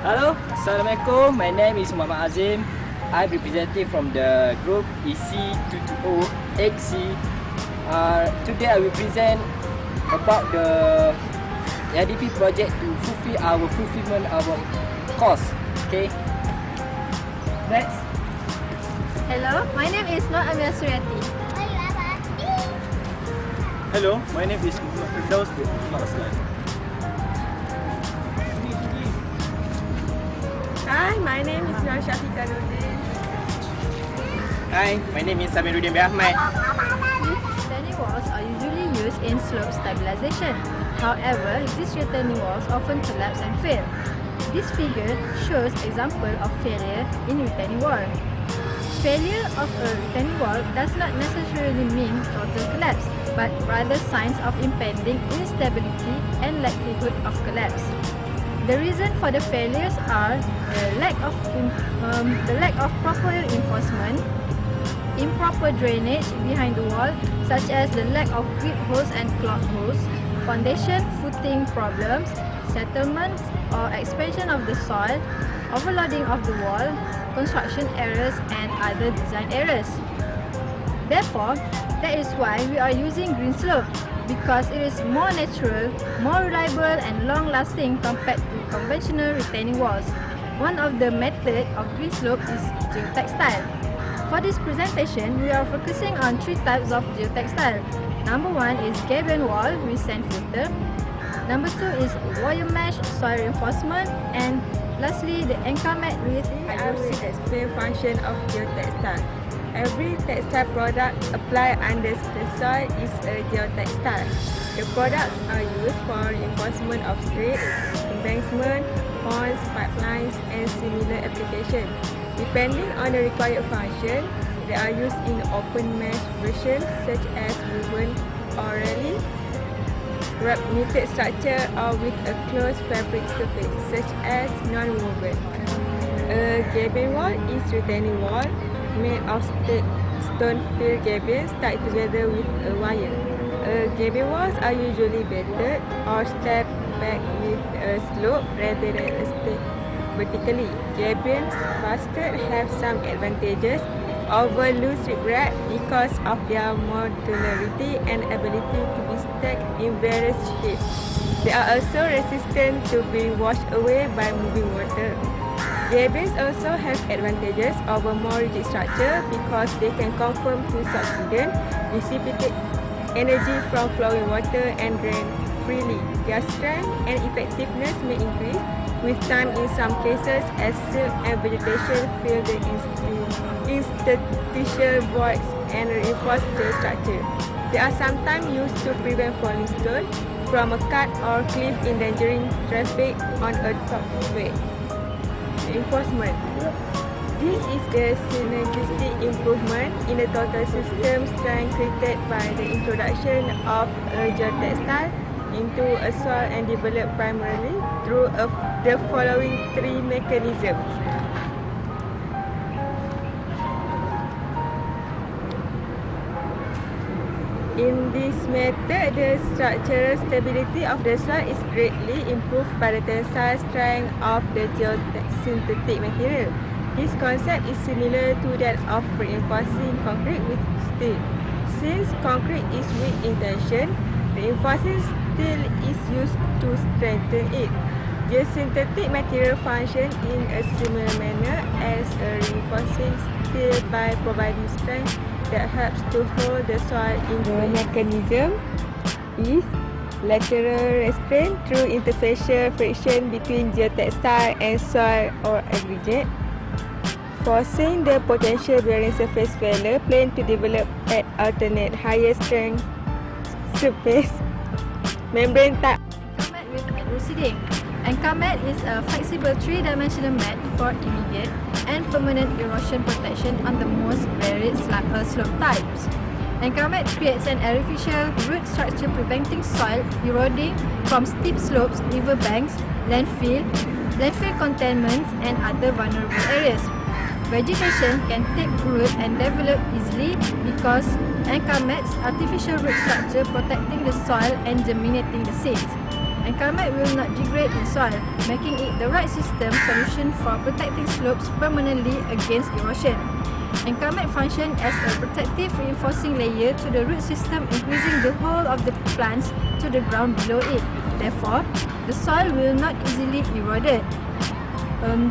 Hello, Assalamualaikum. My name is Muhammad Azim. I'm representative from the group EC2208C. Today I will present about the IDP project to fulfill our fulfillment of our course. Okay. Next. Hello, my name is Nur Amir Suryati. Hello, my name is Firdaus bin Aslan. Hi, my name is Nur Syafiqah Nurdin. Hi, my name is Samiruddin bin Ahmad. Retaining walls are usually used in slope stabilization. However, these retaining walls often collapse and fail. This figure shows example of failure in retaining wall. Failure of a retaining wall does not necessarily mean total collapse, but rather signs of impending instability and likelihood of collapse. The reason for the failures are the lack of proper reinforcement, improper drainage behind the wall, such as the lack of grip holes and clog holes, foundation footing problems, settlement or expansion of the soil, overloading of the wall, construction errors and other design errors. Therefore, that is why we are using green slope, because it is more natural, more reliable and long-lasting compared to conventional retaining walls. One of the methods of green slope is geotextile. For this presentation, we are focusing on three types of geotextile. Number one is gabion wall with sand filter. Number two is wire mesh soil reinforcement, and lastly, the anchor mat with I will explain function of geotextile. Every textile product applied under the soil is a geotextile. The products are used for reinforcement of streets, embankments, ponds, pipelines, and similar applications. Depending on the required function, they are used in open mesh versions such as woven or rally, wrapped knitted structure, or with a closed fabric surface such as non-woven. A gabion wall is retaining wall made of stone-filled gabions tied together with a wire. Gabion walls are usually bedded or stepped back with a slope rather than a step vertically. Gabions basket have some advantages over loose riprap because of their modularity and ability to be stacked in various shapes. They are also resistant to being washed away by moving water. Gabions also have advantages over more rigid structure because they can conform to subsidence, dissipate energy from flowing water and drain freely. Their strength and effectiveness may increase with time in some cases as silk and vegetation fill the interstitial voids and reinforce the structure. They are sometimes used to prevent falling stone from a cut or cliff, endangering traffic on a topway. Reinforcement. This is the synergistic improvement in the total system strength created by the introduction of a geotextile into a soil and developed primarily through the following three mechanisms. In this method, the structural stability of the soil is greatly improved by the tensile strength of the geosynthetic material. This concept is similar to that of reinforcing concrete with steel. Since concrete is weak in tension, reinforcing steel is used to strengthen it. Geosynthetic material function in a similar manner as a reinforcing steel by providing strength that helps to hold the soil in place. The mechanism is lateral restraint through interfacial friction between geotextile and soil or aggregate, forcing the potential bearing surface failure plane to develop at alternate higher strength surface membrane type. anchor mat with mat receding. Anchor mat is a flexible three-dimensional mat for immediate and permanent erosion protection on the most varied slope types. Anchor mat creates an artificial root structure preventing soil eroding from steep slopes, riverbanks, landfill containments, and other vulnerable areas. Vegetation can take root and develop easily because anchor mats artificial root structure protecting the soil and germinating the seeds. Encampment will not degrade in soil, making it the right solution for protecting slopes permanently against erosion. Encampment functions as a protective reinforcing layer to the root system, increasing the hold of the plants to the ground below it. Therefore, the soil will not easily eroded.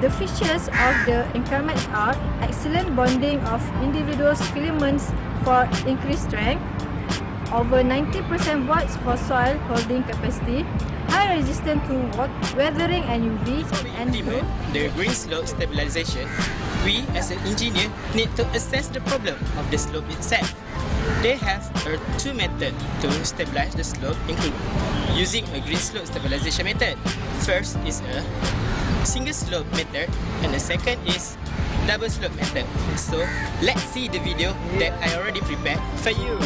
The features of the encampments are excellent bonding of individual filaments for increased strength, over 90% voids for soil holding capacity, high resistance to weathering and UV, So we and implement the green slope stabilization. We as an engineer need to assess the problem of the slope itself. They have two methods to stabilize the slope, include using a green slope stabilization method. First is a single slope method and the second is double slope method. So let's see the video that I already prepared for you.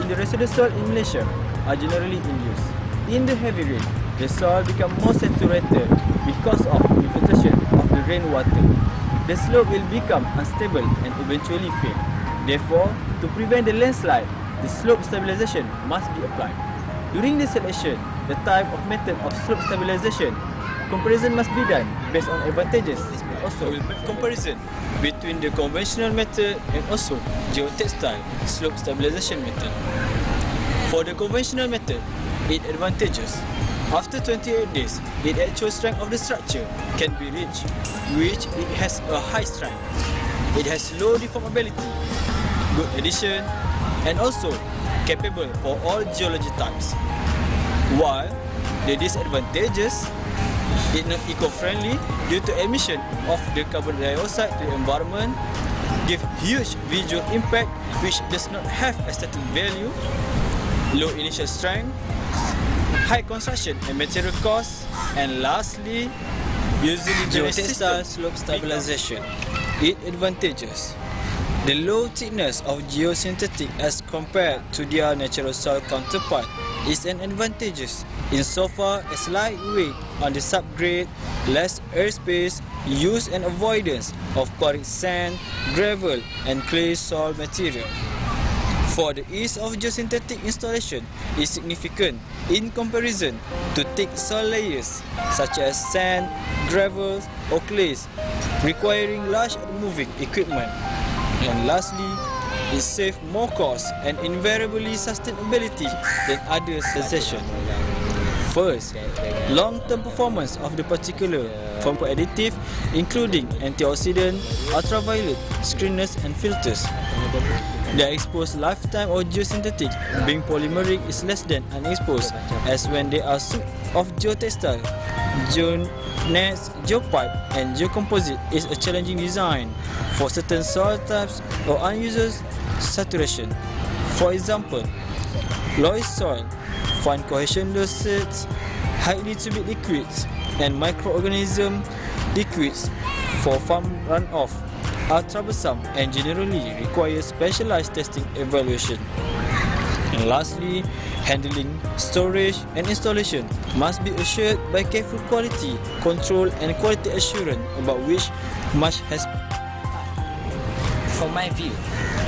in the residue soil in Malaysia are generally induced. In the heavy rain, the soil becomes more saturated because of infiltration of the rainwater. The slope will become unstable and eventually fail. Therefore, to prevent the landslide, the slope stabilization must be applied. During the selection, the type of method of slope stabilization, comparison must be done based on advantages. Also, we will make comparison between the conventional method and also geotextile slope stabilization method. For the conventional method, its advantages. After 28 days, the actual strength of the structure can be reached, which it has a high strength. It has low deformability, good adhesion, and also capable for all geology types. While the disadvantages, it not eco-friendly due to emission of the carbon dioxide to the environment, give huge visual impact which does not have aesthetic value, low initial strength, high construction and material costs, and lastly, usually geotextile slope stabilization. Its advantages. The low thickness of geosynthetic as compared to their natural soil counterpart is an advantage insofar as lightweight on the subgrade, less airspace, use and avoidance of quarried sand, gravel and clay soil material. For the ease of geosynthetic installation is significant in comparison to thick soil layers such as sand, gravel or clays, requiring large moving equipment. And lastly, it saves more cost and invariably sustainability than other sessions. First, long-term performance of the particular from additive including antioxidant, ultraviolet, screeners and filters. The exposed lifetime of geosynthetic being polymeric is less than unexposed, as when they are suit of geotextile, geonets, geopipe and geocomposite is a challenging design for certain soil types or unusual saturation. For example, loess soil, fine cohesion dosage, highly turbid liquids and microorganism liquids for farm runoff are troublesome and generally require specialized testing evaluation. And lastly, handling, storage and installation must be assured by careful quality control and quality assurance about which much has. For my view,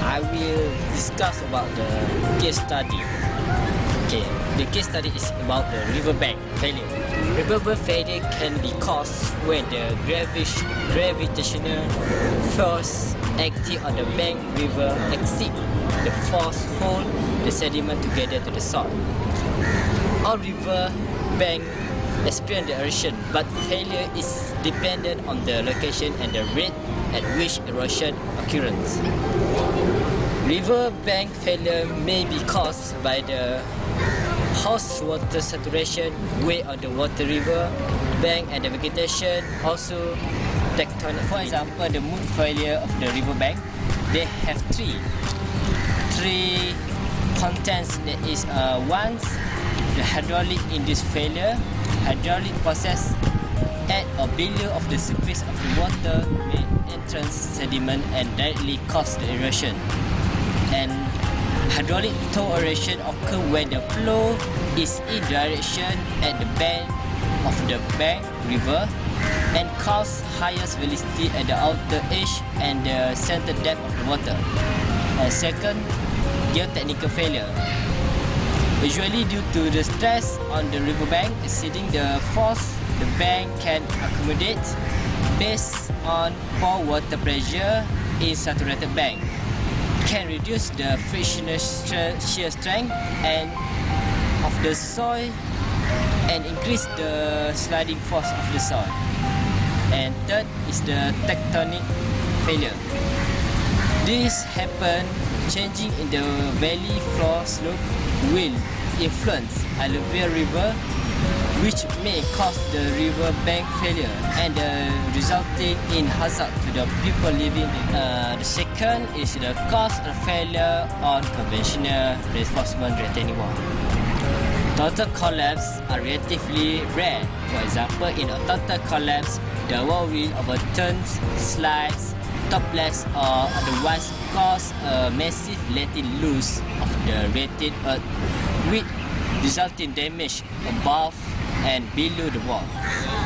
I will discuss about the case study. Okay, the case study is about the riverbank failure. Riverbank failure can be caused when the gravitational force acting on the bank river exceed the force hold the sediment together to the soil. All river bank experience the erosion, but failure is dependent on the location and the rate at which erosion occurs. River bank failure may be caused by the host water saturation, weight of the water river bank and the vegetation, also tectonic. For example, the mood failure of the river bank, they have three contents. That is once the hydraulic induced failure, hydraulic process at or below of the surface of the water may entrance sediment and directly cause the erosion. And hydraulic toe erosion occur when the flow is in direction at the bank of the bank river and cause highest velocity at the outer edge and the center depth of the water. And second, geotechnical failure. Usually due to the stress on the riverbank exceeding the force the bank can accommodate based on poor water pressure in saturated bank, can reduce the frictional shear strength and of the soil and increase the sliding force of the soil. And third is the tectonic failure. This happen changing in the valley floor slope will influence alluvial river, which may cause the river bank failure and resulting in hazard to the people living there. The second is the cause of failure on conventional reinforcement retaining wall. Total collapse are relatively rare. For example, in a total collapse, the wall will overturn, slides, topless or otherwise cause a massive letting loose of the rated earth with resulting damage above and below the wall.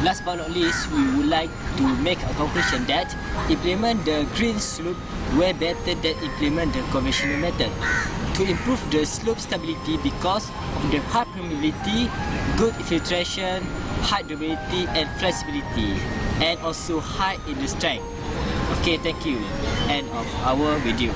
Last but not least, we would like to make a conclusion that implement the green slope way better than implement the conventional method to improve the slope stability because of the high permeability, good infiltration, high durability and flexibility, and also high in the strength. Okay, thank you. End of our video.